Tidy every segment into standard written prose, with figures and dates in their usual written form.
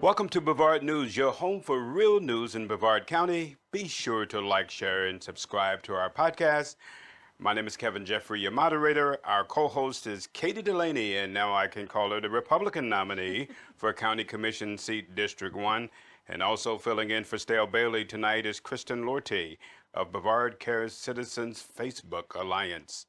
Welcome to Brevard News, your home for real news in Brevard County. Be sure to like, share, and subscribe to our podcast. My name is Kevin Jeffrey, your moderator. Our co-host is Katie Delaney, and now I can call her the Republican nominee for County Commission seat District 1. And also filling in for Stale Bailey tonight is Kristen Lorte of Brevard Cares Citizens Facebook Alliance.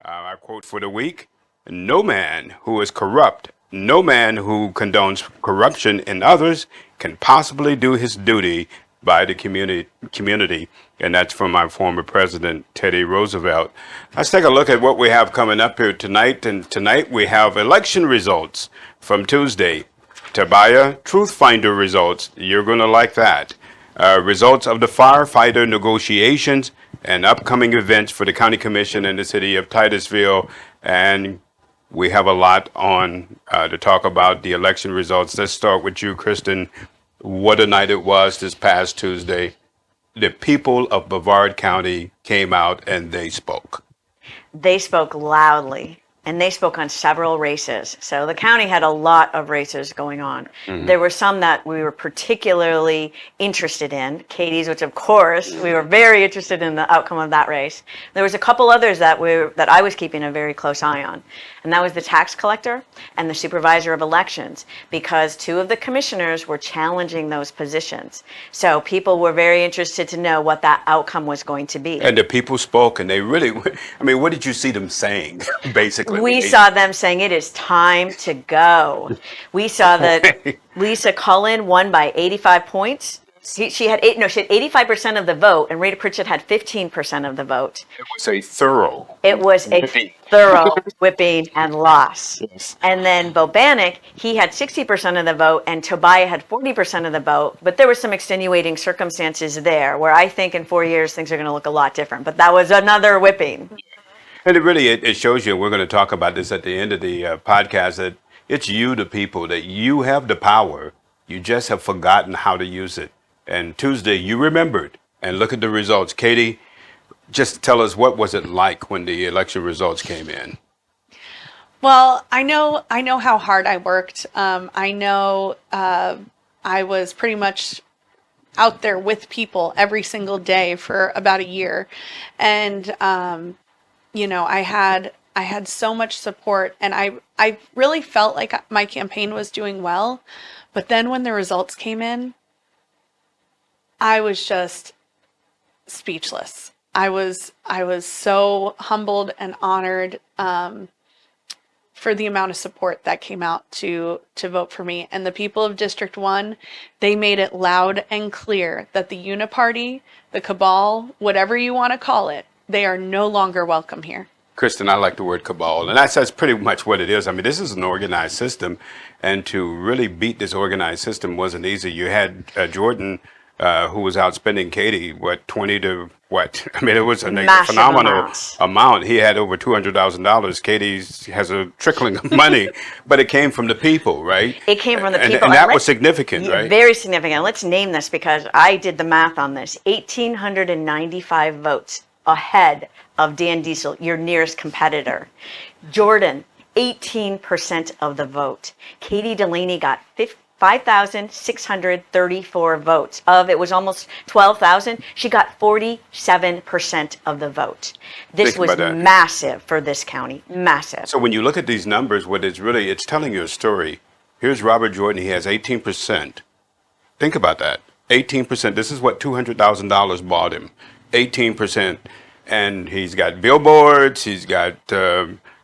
Our quote for the week: no man who is corrupt, no man who condones corruption in others can possibly do his duty by the community. And that's from our former president, Teddy Roosevelt. Let's take a look at what we have coming up here tonight. And tonight we have election results from Tuesday. Tobia, Truthfinder results. You're going to like that. Results of the Firefighter negotiations and upcoming events for the County Commission in the city of Titusville. And we have a lot on to talk about the election results. Let's start with you, Kristen. What a night it was this past Tuesday. The people of Brevard County came out and they spoke. They spoke loudly, and they spoke on several races. So the county had a lot of races going on. Mm-hmm. There were some that we were particularly interested in, Katie's, which of course we were very interested in the outcome of that race. There was a couple others that I was keeping a very close eye on, and that was the tax collector and the supervisor of elections, because two of the commissioners were challenging those positions. So people were very interested to know what that outcome was going to be. And the people spoke, and they really, I mean, what did you see them saying, basically? We saw them saying it is time to go. We saw that Lisa Cullen won by 85 points. She had 85% of the vote, and Rita Pritchett had 15% of the vote. It was a thorough. It was a thorough whipping and loss. Yes. And then Bo Bannock, he had 60% of the vote, and Tobia had 40% of the vote. But there were some extenuating circumstances there, where I think in 4 years things are going to look a lot different. But that was another whipping. And it shows you, we're going to talk about this at the end of the podcast, that it's you, the people, that you have the power. You just have forgotten how to use it. And Tuesday, you remembered. And look at the results. Katie, just tell us, what was it like when the election results came in? Well, I know how hard I worked. I know I was pretty much out there with people every single day for about a year. And I had so much support, and I really felt like my campaign was doing well. But then when the results came in, I was just speechless. I was so humbled and honored for the amount of support that came out to vote for me. And the people of District 1, they made it loud and clear that the Uniparty, the cabal, whatever you want to call it, they are no longer welcome here. Kristen, I like the word cabal, and that's pretty much what it is. I mean, this is an organized system, and to really beat this organized system wasn't easy. You had Jordan, who was outspending Katie, 20 to what? I mean, it was a phenomenal amount. He had over $200,000. Katie has a trickling of money, but it came from the people, right? It came from the people. And that was significant, right? Very significant. Let's name this, because I did the math on this. 1,895 votes ahead of Dan Diesel, your nearest competitor. Jordan, 18% of the vote. Katie Delaney got 5,634 votes. It was almost 12,000. She got 47% of the vote. This was massive for this county, massive. So when you look at these numbers, it's telling you a story. Here's Robert Jordan, he has 18%. Think about that, 18%. This is what $200,000 bought him, 18%. And he's got billboards, he's got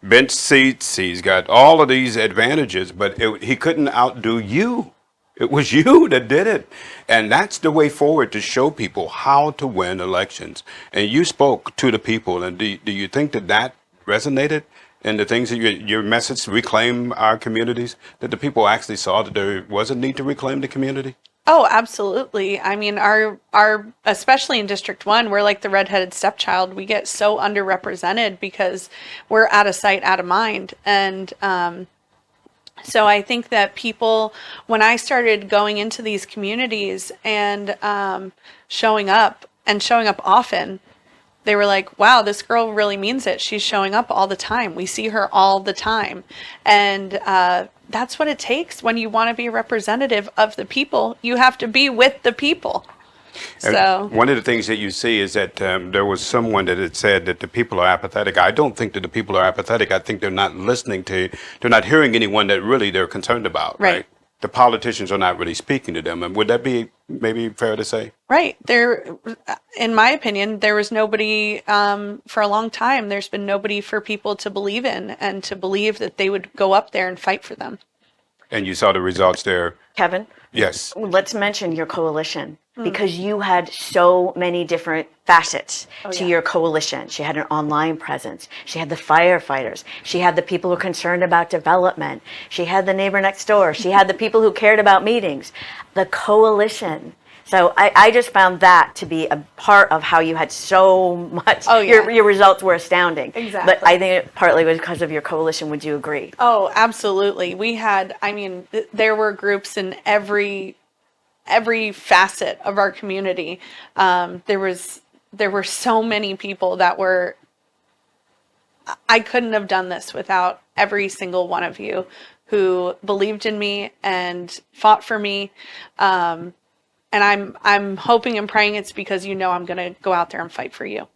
bench seats, he's got all of these advantages, but he couldn't outdo you. It was you that did it. And that's the way forward, to show people how to win elections. And you spoke to the people, and do you think that resonated? in the things that your message, reclaim our communities, that the people actually saw that there was a need to reclaim the community? Oh, absolutely. I mean, our especially in District 1, we're like the redheaded stepchild. We get so underrepresented because we're out of sight, out of mind. And so I think that people, when I started going into these communities and showing up and showing up often, they were like, wow, this girl really means it. She's showing up all the time. We see her all the time. And that's what it takes when you want to be a representative of the people. You have to be with the people. So one of the things that you see is that there was someone that had said that the people are apathetic. I don't think that the people are apathetic. I think they're not listening to, they're not hearing anyone that really they're concerned about, right? The politicians are not really speaking to them. And would that be maybe fair to say? Right. There, in my opinion, there was nobody for a long time. There's been nobody for people to believe in and to believe that they would go up there and fight for them. And you saw the results there. Kevin? Yes. Let's mention your coalition because you had so many different facets to your coalition. She had an online presence. She had the firefighters. She had the people who are concerned about development. She had the neighbor next door. She had the people who cared about meetings. The coalition. So I just found that to be a part of how you had so much. Oh, yeah. Your results were astounding. Exactly. But I think it partly was because of your coalition. Would you agree? Oh, absolutely. We had, I mean, there were groups in every facet of our community. There were so many people that were, I couldn't have done this without every single one of you who believed in me and fought for me. And I'm hoping and praying it's because I'm going to go out there and fight for you.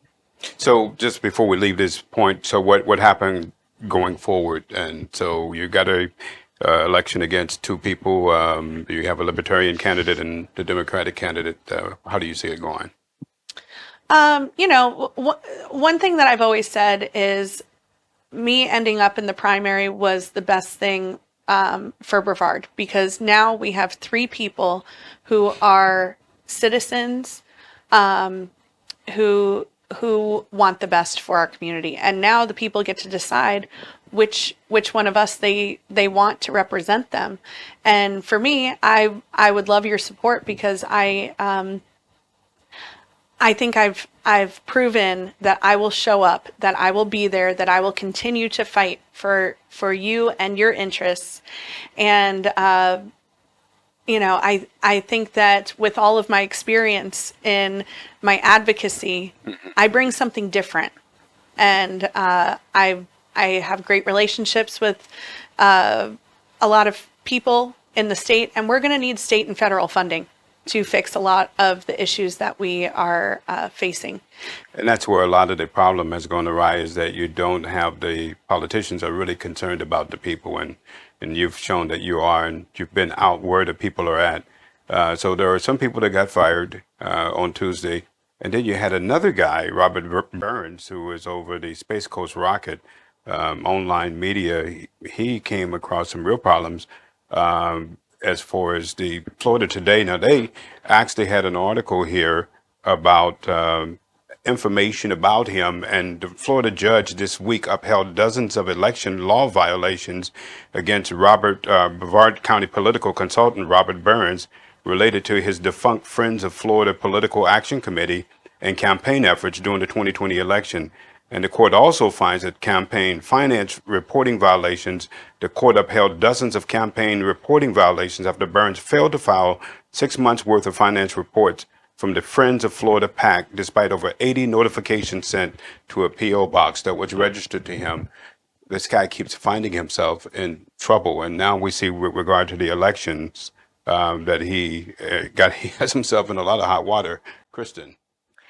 So just before we leave this point, so what happened going forward? And so you got a election against two people. You have a Libertarian candidate and the Democratic candidate. How do you see it going? One thing that I've always said is me ending up in the primary was the best thing for Brevard, because now we have three people who are citizens who want the best for our community, and now the people get to decide which one of us they want to represent them. And for me, I would love your support, because I think I've proven that I will show up, that I will be there, that I will continue to fight for you and your interests. And I think that with all of my experience in my advocacy, I bring something different. And I have great relationships with a lot of people in the state, and we're going to need state and federal funding to fix a lot of the issues that we are facing. And that's where a lot of the problem is going to rise, that you don't have the politicians are really concerned about the people, and you've shown that you are, and you've been out where the people are at. So there are some people that got fired on Tuesday, and then you had another guy, Robert Burns, who was over the Space Coast rocket online media. He came across some real problems. As far as the Florida Today, now they actually had an article here about information about him, and the Florida judge this week upheld dozens of election law violations against Brevard County political consultant Robert Burns related to his defunct Friends of Florida Political Action Committee and campaign efforts during the 2020 election. And the court also finds that campaign finance reporting violations. The court upheld dozens of campaign reporting violations after Burns failed to file 6 months worth of finance reports from the Friends of Florida PAC, despite over 80 notifications sent to a P.O. box that was registered to him. This guy keeps finding himself in trouble. And now we see, with regard to the elections, that he has himself in a lot of hot water. Kristen,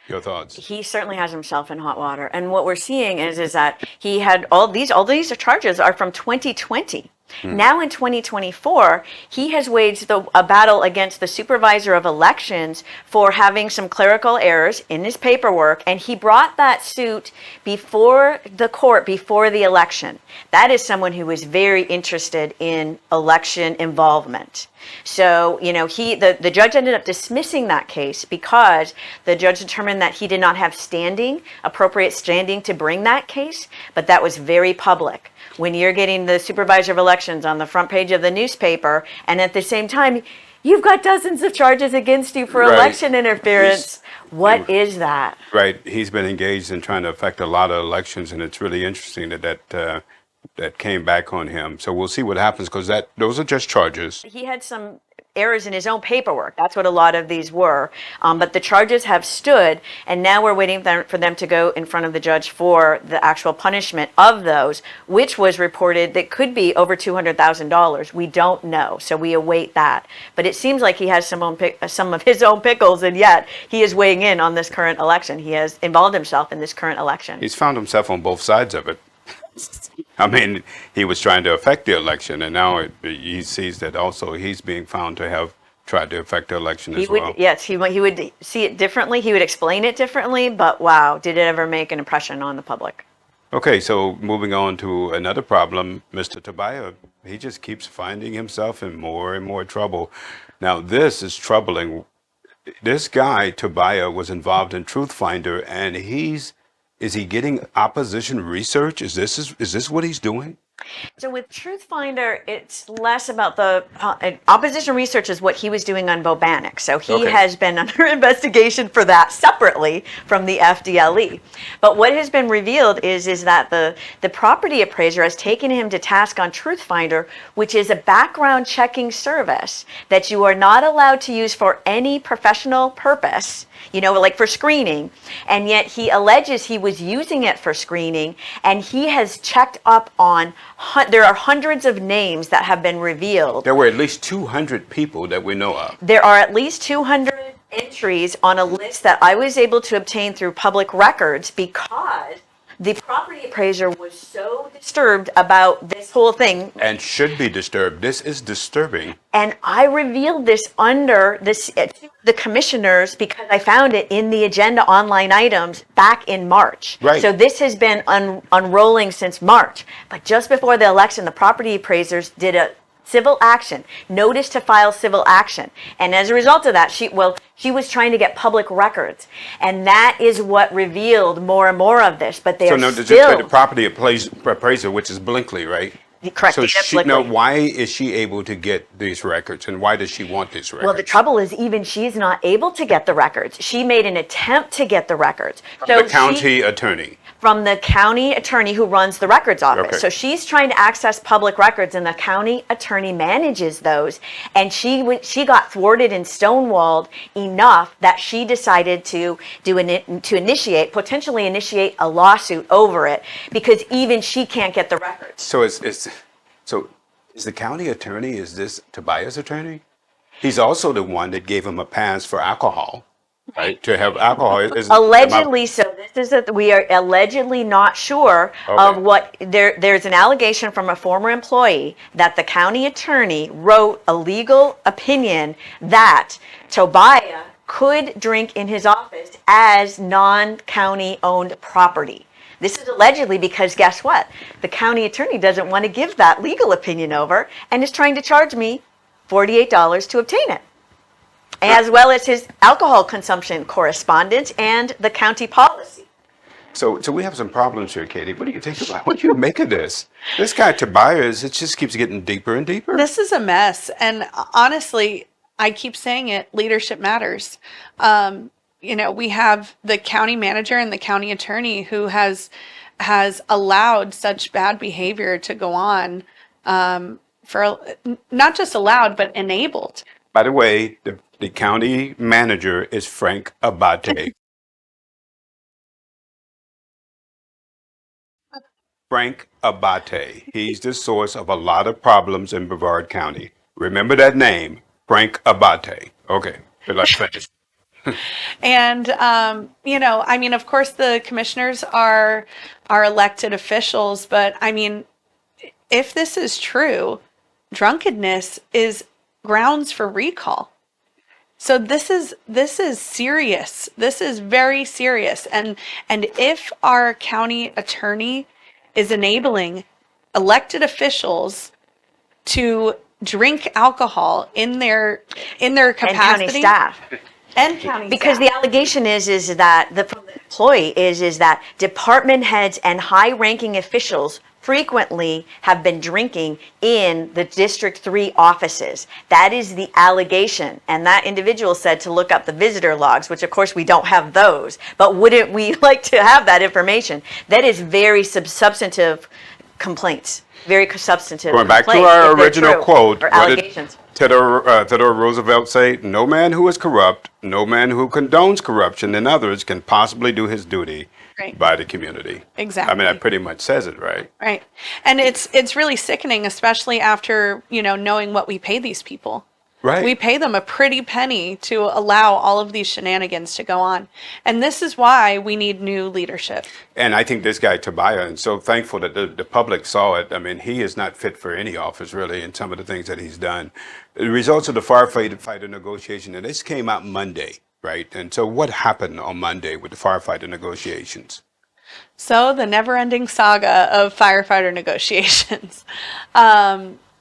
your thoughts? He certainly has himself in hot water. And what we're seeing is that he had all these charges are from 2020. Now in 2024, he has waged a battle against the supervisor of elections for having some clerical errors in his paperwork, and he brought that suit before the court before the election. That is someone who is very interested in election involvement. So, the judge ended up dismissing that case because the judge determined that he did not have appropriate standing to bring that case, but that was very public. When you're getting the supervisor of elections on the front page of the newspaper, and at the same time, you've got dozens of charges against you for Right. election interference. What is that? Right. He's been engaged in trying to affect a lot of elections, and it's really interesting that came back on him. So we'll see what happens, because those are just charges. He had some errors in his own paperwork. That's what a lot of these were. But the charges have stood, and now we're waiting for them to go in front of the judge for the actual punishment of those, which was reported that could be over $200,000. We don't know, so we await that. But it seems like he has some of his own pickles, and yet he is weighing in on this current election. He has involved himself in this current election. He's found himself on both sides of it. I mean, he was trying to affect the election, and now he sees that also he's being found to have tried to affect the election as well. Yes, he would see it differently. He would explain it differently, but wow, did it ever make an impression on the public? Okay, so moving on to another problem, Mr. Tobia, he just keeps finding himself in more and more trouble. Now, this is troubling. This guy, Tobia, was involved in Truthfinder, and is he getting opposition research? Is this what he's doing? So with Truthfinder, it's less about the opposition research is what he was doing on Bobanic. So he has been under investigation for that separately from the FDLE. But what has been revealed is that the property appraiser has taken him to task on Truthfinder, which is a background checking service that you are not allowed to use for any professional purpose, like for screening. And yet he alleges he was using it for screening, and he has checked up on there are hundreds of names that have been revealed. There were at least 200 people that we know of. There are at least 200 entries on a list that I was able to obtain through public records because the property appraiser was so disturbed about this whole thing. And should be disturbed. This is disturbing. And I revealed this under the commissioners because I found it in the agenda online items back in March. Right. So this has been unrolling since March. But just before the election, the property appraisers did a civil action, notice to file civil action. And as a result of that, she was trying to get public records. And that is what revealed more and more of this. But they are still... the property appraiser, which is Blinkley, right? Correct. So why is she able to get these records, and why does she want these records? Well, the trouble is even she's not able to get the records. She made an attempt to get the records. The county attorney. From the county attorney who runs the records office. Okay. So she's trying to access public records, and the county attorney manages those. And she got thwarted and stonewalled enough that she decided to potentially initiate a lawsuit over it, because even she can't get the records. So is the county attorney, is this Tobia's attorney? He's also the one that gave him a pass for alcohol. Right, to have alcohol allegedly. So we are allegedly not sure of what there's an allegation from a former employee that the county attorney wrote a legal opinion that Tobia could drink in his office as non-county owned property. This is allegedly because guess what? The county attorney doesn't want to give that legal opinion over and is trying to charge me $48 to obtain it, as well as his alcohol consumption correspondence and the county policy. So we have some problems here, Katie. What do you think about? What do you make of this? This guy Tobias, it just keeps getting deeper and deeper. This is a mess, and honestly, I keep saying it. Leadership matters. We have the county manager and the county attorney who has allowed such bad behavior to go on, for not just allowed but enabled. By the way, the county manager is Frank Abate. Frank Abate. He's the source of a lot of problems in Brevard County. Remember that name, Frank Abate. Okay, let's finish. And, of course, the commissioners are elected officials, but if this is true, drunkenness is grounds for recall. So this is serious. This is very serious. And if our county attorney is enabling elected officials to drink alcohol in their And county capacity staff. and county Because staff. the allegation is that from the employee is that department heads and high-ranking officials frequently have been drinking in the District 3 offices. That is the allegation. And that individual said to look up the visitor logs, which of course we don't have those, but wouldn't we like to have that information? That is very substantive complaints. Very substantive Going back to complaints, our if they're original true, quote, or what did allegations. Theodore Roosevelt say? No man who is corrupt, no man who condones corruption in others can possibly do his duty Right. by the community. Exactly. I mean, that pretty much says it, right? Right. And it's really sickening, especially after, knowing what we pay these people. Right. We pay them a pretty penny to allow all of these shenanigans to go on. And this is why we need new leadership. And I think this guy, Tobia, and so thankful that the public saw it. I mean, he is not fit for any office, really, in some of the things that he's done. The results of the firefighter negotiation, and this came out Monday, right? And so what happened on Monday with the firefighter negotiations? So the never-ending saga of firefighter negotiations.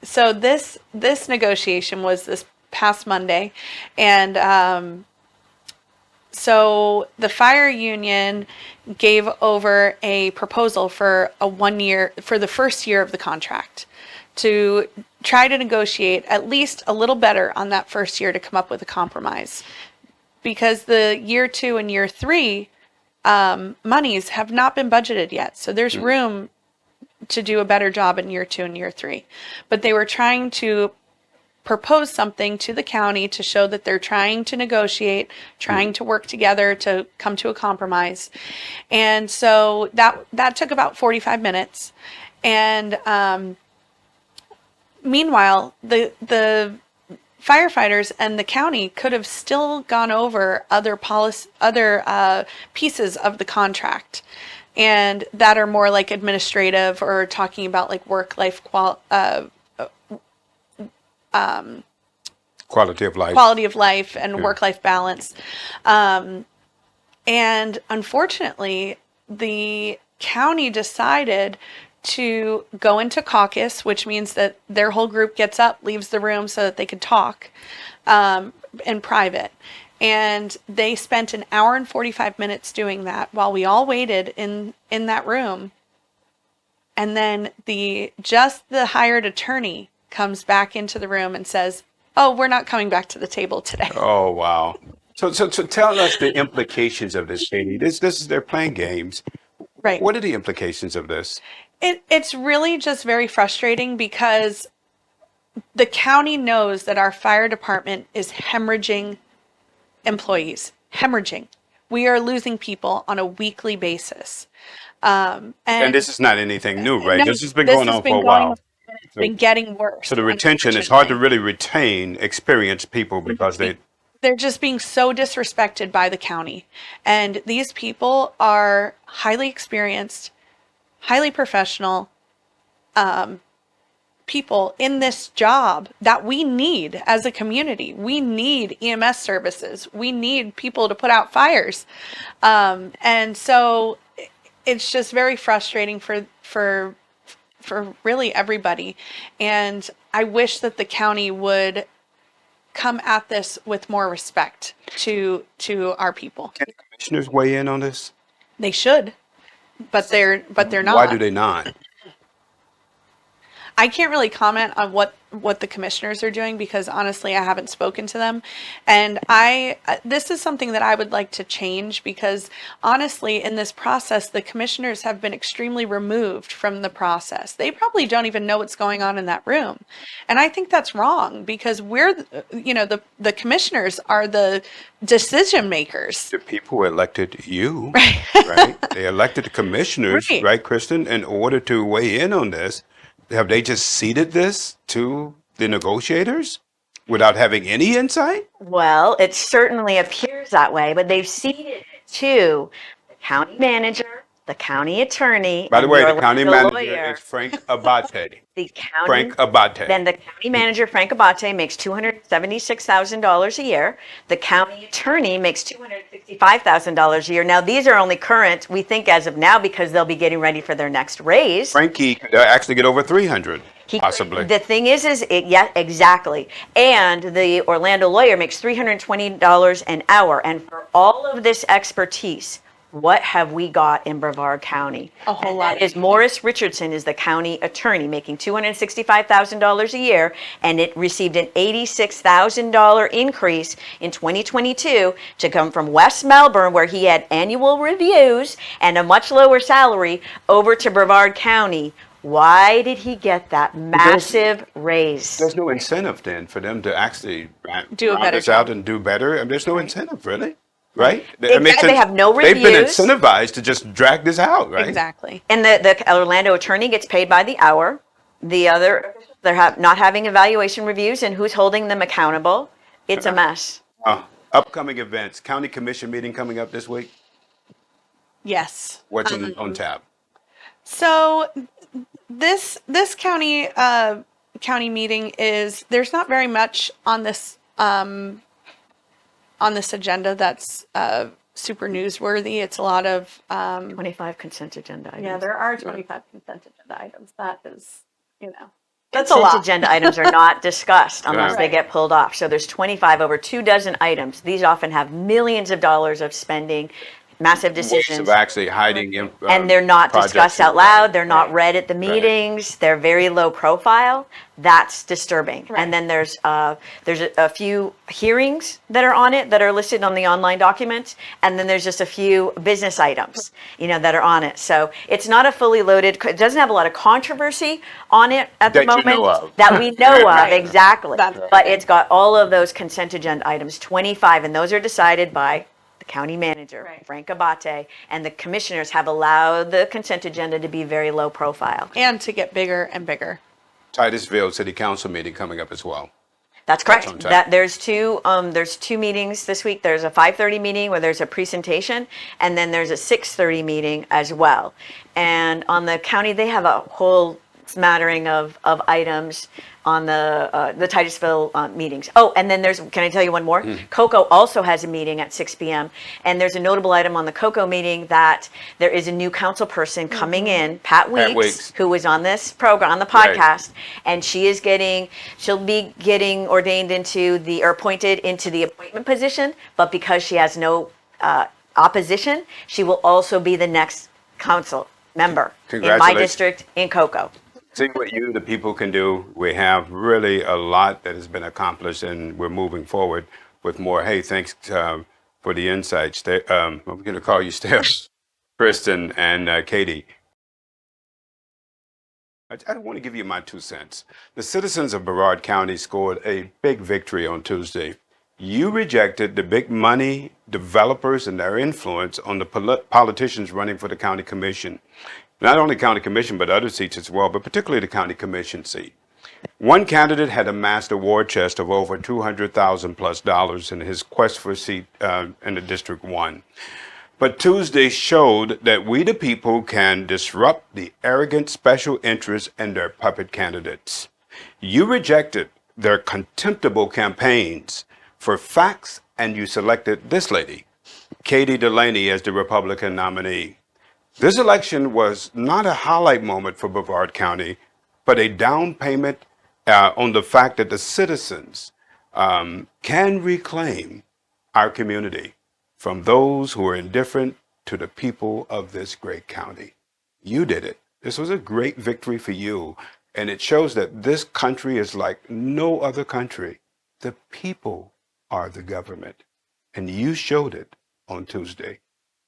So this negotiation was this past Monday, and so the fire union gave over a proposal for for the first year of the contract, to try to negotiate at least a little better on that first year to come up with a compromise, because the year 2 and year 3 monies have not been budgeted yet. So there's room to do a better job in year 2 and year 3. But they were trying to propose something to the county to show that they're trying to negotiate, trying to work together to come to a compromise. And so that took about 45 minutes. And meanwhile, the firefighters and the county could have still gone over other pieces of the contract, and that are more like administrative, or talking about like work-life Quality of life. quality of life and work-life balance. And unfortunately, the county decided to go into caucus, which means that their whole group gets up, leaves the room so that they could talk in private. And they spent an hour and 45 minutes doing that while we all waited in that room. And then the hired attorney comes back into the room and says, "Oh, we're not coming back to the table today." Oh, wow. So tell us the implications of this, Katie. This is, they're playing games. Right. What are the implications of this? It's really just very frustrating, because the county knows that our fire department is hemorrhaging employees. Hemorrhaging. We are losing people on a weekly basis. And this is not anything new, right? No, This has been this going has on been for a going while. on. It's been getting worse. So the retention, it's hard to unfortunately. really retain experienced people because They're just being so disrespected by the county. And these people are highly experienced, highly professional people in this job that we need as a community. We need EMS services. We need people to put out fires. And so it's just very frustrating for really everybody. And I wish that the county would come at this with more respect to our people. can commissioners weigh in on this? They should, but they're not. Why do they not? I can't really comment on what the commissioners are doing, because honestly, I haven't spoken to them. And this is something that I would like to change, because honestly, in this process, the commissioners have been extremely removed from the process. They probably don't even know what's going on in that room. And I think that's wrong, because the commissioners are the decision makers. The people elected you, right? They elected the commissioners, Right. right, Kristen, in order to weigh in on this. Have they just ceded this to the negotiators without having any insight? Well, it certainly appears that way, but they've ceded it to the county manager The county attorney By the and way, the the county Orlando manager lawyer. is Frank Abate. The county, Frank Abate. then the county manager, Frank Abate, makes $276,000 a year. The county attorney makes $265,000 a year. Now, these are only current, we think, as of now, because they'll be getting ready for their next raise. Frankie could actually get over 300, possibly. The thing is yeah, exactly. And the Orlando lawyer makes $320 an hour. And for all of this expertise, what have we got in Brevard County? A whole lot. Is Morris Richardson is the county attorney making $265,000 a year, and it received an $86,000 increase in 2022 to come from West Melbourne, where he had annual reviews and a much lower salary, over to Brevard County. Why did he get that massive raise? There's no incentive then for them to actually Do a round better this out job. and do better. I mean, there's no incentive, really. Right? Exactly. They have no They've been reviews. incentivized to just drag this out, right? Exactly. And the Orlando attorney gets paid by the hour. The other, they're not having evaluation reviews, and who's holding them accountable? It's a mess. Upcoming events, county commission meeting coming up this week. Yes. What's on tap? So this county meeting is, there's not very much on this agenda that's super newsworthy. It's a lot of 25 consent agenda items. yeah, there are 25 consent agenda items. That is, that's a Consent lot. agenda items are not discussed unless they Right. get pulled off. So there's 25, over 24 items. These often have millions of dollars of spending, massive Ways decisions. of actually hhiding And they're not projects discussed and- out loud. They're not read at the meetings. They're very low profile. That's disturbing. Right. And then there's a few hearings that are on it that are listed on the online documents. And then there's just a few business items, that are on it. So it's not a fully loaded, it doesn't have a lot of controversy on it at the That you moment. know of. That we know of, Right. exactly. That's But it's got all of those consent agenda items, 25, and those are decided by the county manager, Right. Frank Abate, and the commissioners have allowed the consent agenda to be very low profile. And to get bigger and bigger. Titusville City Council meeting coming up as well. That's correct. on tap. There's two meetings this week. There's a 5:30 meeting where there's a presentation, and then there's a 6:30 meeting as well. And on the county, they have a whole smattering of items on the Titusville meetings. Oh, and then can I tell you one more? COCO also has a meeting at 6 p.m. And there's a notable item on the COCO meeting that there is a new council person coming in, Pat Weeks, who was on this program, on the podcast, and she'll be getting ordained or appointed into the appointment position, but because she has no opposition, she will also be the next council member in my Congratulations. district in COCO. See what the people can do. We have really a lot that has been accomplished, and we're moving forward with more. Hey, thanks for the insights. I'm going to call you Steph, Kristen, and Katie. I want to give you my 2 cents. The citizens of Brevard County scored a big victory on Tuesday. You rejected the big money developers and their influence on the politicians running for the county commission. Not only county commission, but other seats as well, but particularly the county commission seat. One candidate had amassed a war chest of over $200,000+ in his quest for a seat in the District 1. But Tuesday showed that we the people can disrupt the arrogant special interests and their puppet candidates. You rejected their contemptible campaigns for facts, and you selected this lady, Katie Delaney, as the Republican nominee. This election was not a highlight moment for Brevard County, but a down payment on the fact that the citizens can reclaim our community from those who are indifferent to the people of this great county. You did it. This was a great victory for you, and it shows that this country is like no other country. The people are the government, and you showed it on Tuesday.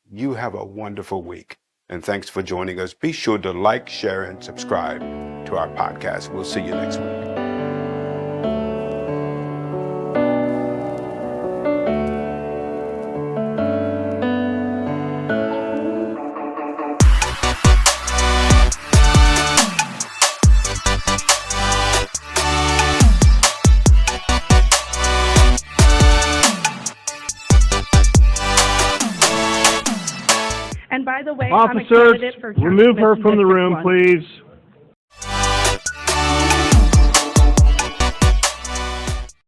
You have a wonderful week. And thanks for joining us. Be sure to like, share, and subscribe to our podcast. We'll see you next week. And by the way, I'm a Officers, candidate for county remove her commission from the District room, 1. please.